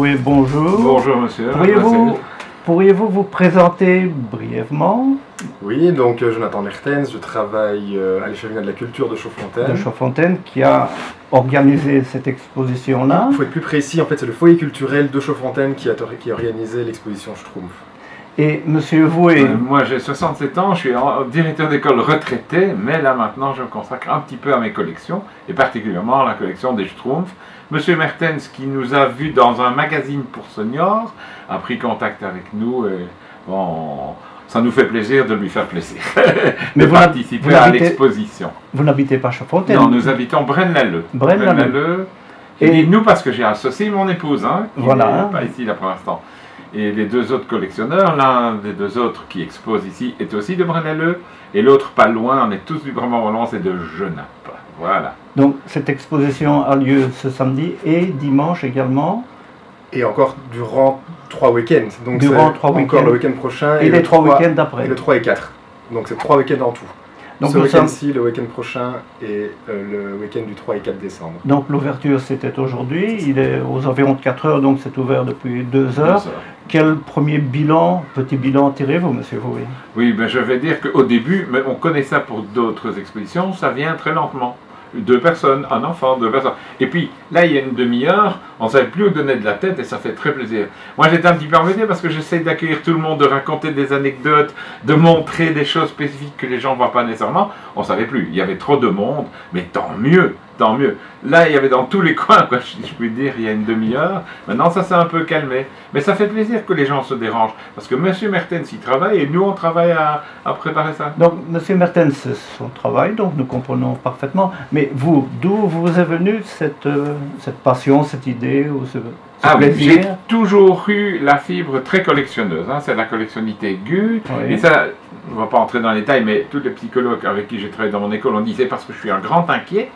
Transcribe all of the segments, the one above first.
Vouet, bonjour. Bonjour monsieur. Pourriez-vous vous présenter brièvement? Oui, donc Jonathan Mertens, je travaille à l'échelle de la culture de Chaudfontaine. De Chaudfontaine, qui a organisé cette exposition-là. Il faut être plus précis, en fait c'est le foyer culturel de Chaudfontaine qui a organisé l'exposition Schtroumpf. Et monsieur Vouet... moi j'ai 67 ans, je suis directeur d'école retraité, mais là maintenant je me consacre un petit peu à mes collections, et particulièrement à la collection des Schtroumpfs. Monsieur Mertens, qui nous a vus dans un magazine pour seniors, a pris contact avec nous, et bon, ça nous fait plaisir de lui faire plaisir, de participer à l'exposition. Vous n'habitez pas Chaudfontaine? Non, nous habitons Braine-l'Alleud. Braine-l'Alleud. Et nous, parce que j'ai associé mon épouse, qui voilà. n'est pas ici là pour l'instant. Et les deux autres collectionneurs, l'un des deux autres qui expose ici est aussi de Braine-l'Alleud, et l'autre pas loin, on est tous du Brabant-Wallon, c'est de Genappe. Voilà. Donc cette exposition a lieu ce samedi et dimanche également. Et encore durant 3 week-ends. Donc durant 3 week-ends. Encore le week-end prochain. Et les 3 week-ends d'après. Et le 3 et 4. Donc c'est 3 week-ends en tout. Donc ce week-end-ci, le week-end prochain et le week-end du 3 et 4 décembre. Donc l'ouverture c'était aujourd'hui, il est aux environs de 4 heures, donc c'est ouvert depuis 2 heures. Quel premier bilan, petit bilan tirez-vous, monsieur Vouet? Oui, ben je vais dire qu'au début, mais on connaît ça pour d'autres expositions, ça vient très lentement. 2 personnes, un enfant, 2 personnes. Et puis, là, il y a une demi-heure, on ne savait plus où donner de la tête et ça fait très plaisir. Moi, j'étais un petit peu embêté parce que j'essaie d'accueillir tout le monde, de raconter des anecdotes, de montrer des choses spécifiques que les gens ne voient pas nécessairement. On ne savait plus. Il y avait trop de monde, mais tant mieux, tant mieux. Là, il y avait dans tous les coins, quoi, je peux dire, il y a une demi-heure. Maintenant, ça s'est un peu calmé. Mais ça fait plaisir que les gens se dérangent. Parce que M. Mertens, il travaille et nous, on travaille à préparer ça. Donc, M. Mertens, c'est son travail, donc nous comprenons parfaitement. Mais vous, d'où vous est venue cette passion, cette idée ou ce plaisir? J'ai toujours eu la fibre très collectionneuse. Hein, c'est la collectionnité aiguë. Oui. Et ça, on ne va pas entrer dans les détails, mais tous les psychologues avec qui j'ai travaillé dans mon école ont dit c'est parce que je suis un grand inquiet.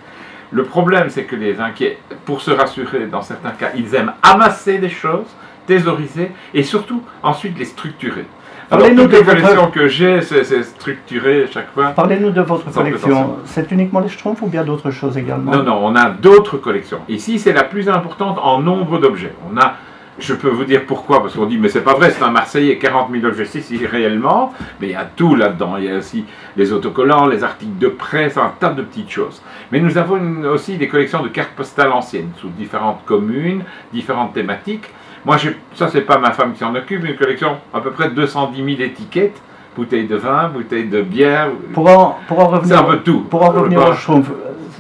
Le problème, c'est que les inquiets, pour se rassurer, dans certains cas, ils aiment amasser des choses, thésauriser, et surtout, ensuite, les structurer. Alors, toutes les collections que j'ai, c'est structuré chaque fois. Parlez-nous de votre collection. C'est uniquement les Schtroumpfs ou bien d'autres choses également? Non, non, on a d'autres collections. Ici, c'est la plus importante en nombre d'objets. On a... Je peux vous dire pourquoi, parce qu'on dit, mais c'est pas vrai, c'est un Marseillais, 40 000 objets, si réellement, mais il y a tout là-dedans. Il y a aussi les autocollants, les articles de presse, un tas de petites choses. Mais nous avons aussi des collections de cartes postales anciennes, sous différentes communes, différentes thématiques. Moi, ça, c'est pas ma femme qui s'en occupe, une collection à peu près de 210 000 étiquettes, bouteilles de vin, bouteilles de bière. Pour en revenir, c'est un peu tout. Pour en revenir aux Schtroumpfs,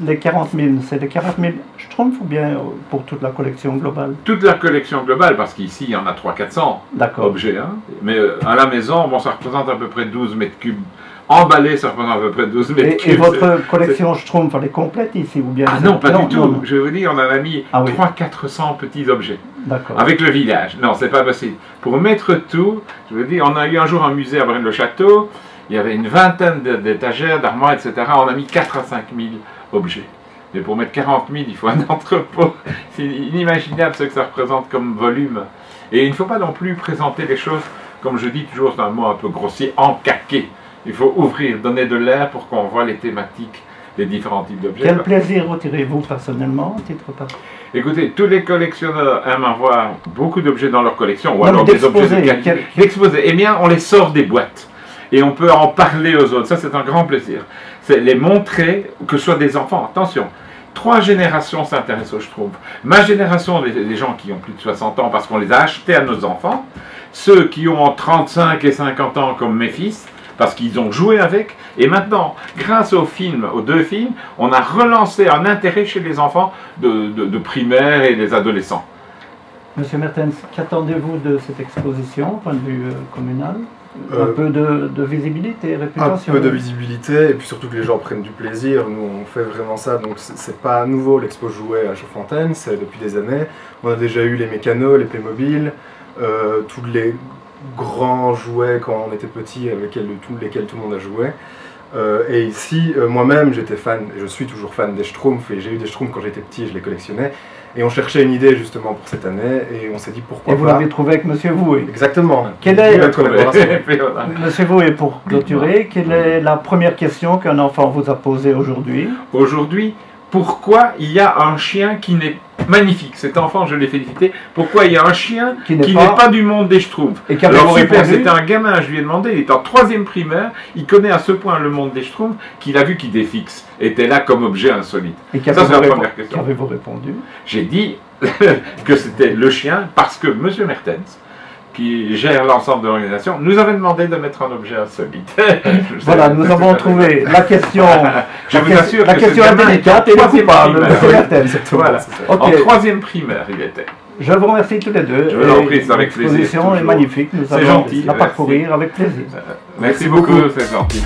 les 40 000, c'est les 40 000 Schtroumpfs ou bien pour toute la collection globale? Toute la collection globale, parce qu'ici, il y en a 300-400 objets. Hein. Mais à la maison, bon, ça représente à peu près 12 mètres cubes. Emballé, ça représente à peu près 12 mètres cubes. Et votre collection Schtroumpf, elle est complète ici ou bien? Ah non, pas du tout. Non. Je vais vous dire, on en a mis 300-400 petits objets. D'accord. Avec le village. Non, c'est pas possible. Pour mettre tout, je veux dire, on a eu un jour un musée à Braine-le-Château, il y avait une vingtaine d'étagères, d'armoires, etc. On a mis 4 à 5 000 objets. Mais pour mettre 40 000, il faut un entrepôt. C'est inimaginable ce que ça représente comme volume. Et il ne faut pas non plus présenter les choses, comme je dis toujours, c'est un mot un peu grossier, encaqué. Il faut ouvrir, donner de l'air pour qu'on voit les thématiques, les différents types d'objets. Quel plaisir retirez-vous personnellement, titre personnel? Écoutez, tous les collectionneurs aiment avoir beaucoup d'objets dans leur collection, ou alors des objets de qualité. D'exposer. Eh bien, on les sort des boîtes. Et on peut en parler aux autres. Ça, c'est un grand plaisir. C'est les montrer, que ce soit des enfants. Attention, 3 générations s'intéressent aux Schtroumpfs. Ma génération, les gens qui ont plus de 60 ans, parce qu'on les a achetés à nos enfants. Ceux qui ont 35 et 50 ans, comme mes fils, parce qu'ils ont joué avec. Et maintenant, grâce aux films, aux 2 films, on a relancé un intérêt chez les enfants de primaire et des adolescents. Monsieur Mertens, qu'attendez-vous de cette exposition, au point de vue communal? Un peu de visibilité, réputation. Un peu de visibilité, et puis surtout que les gens prennent du plaisir. Nous, on fait vraiment ça, donc c'est pas nouveau l'expo jouet à Chaudfontaine, c'est depuis des années. On a déjà eu les mécanos, les Playmobil, tous les grands jouets quand on était petit, avec lesquels tout le monde a joué. Et ici, moi-même, j'étais fan, et je suis toujours fan des Schtroumpfs, et j'ai eu des Schtroumpfs quand j'étais petit, je les collectionnais. Et on cherchait une idée justement pour cette année, et on s'est dit pourquoi pas. Et vous l'avez trouvé avec Monsieur Vouet. Exactement. Quelle est, Monsieur Vouet, pour clôturer, quelle est la première question qu'un enfant vous a posée aujourd'hui? Aujourd'hui, pourquoi il y a un chien qui n'est magnifique. Cet enfant, je l'ai félicité. Pourquoi il y a un chien qui n'est pas... pas du monde des Schtroumpfs? Alors super, c'était un gamin, je lui ai demandé, il est en 3e primaire, il connaît à ce point le monde des Schtroumpfs qu'il a vu qu'Idéfix était là comme objet insolite. Et ça, c'est la première question. Qu'avez-vous répondu? J'ai dit que c'était le chien parce que M. Mertens, qui gère l'ensemble de l'organisation, nous avait demandé de mettre un objet insolite. Voilà, nous avons trouvé la question. Je vous assure la question indélicate et le coupable. Voilà. En 3e primaire, il était. Je vous remercie tous les deux. Je vous en prie, c'est avec plaisir. L'exposition est magnifique. Nous allons la parcourir avec plaisir. Merci beaucoup, c'est gentil.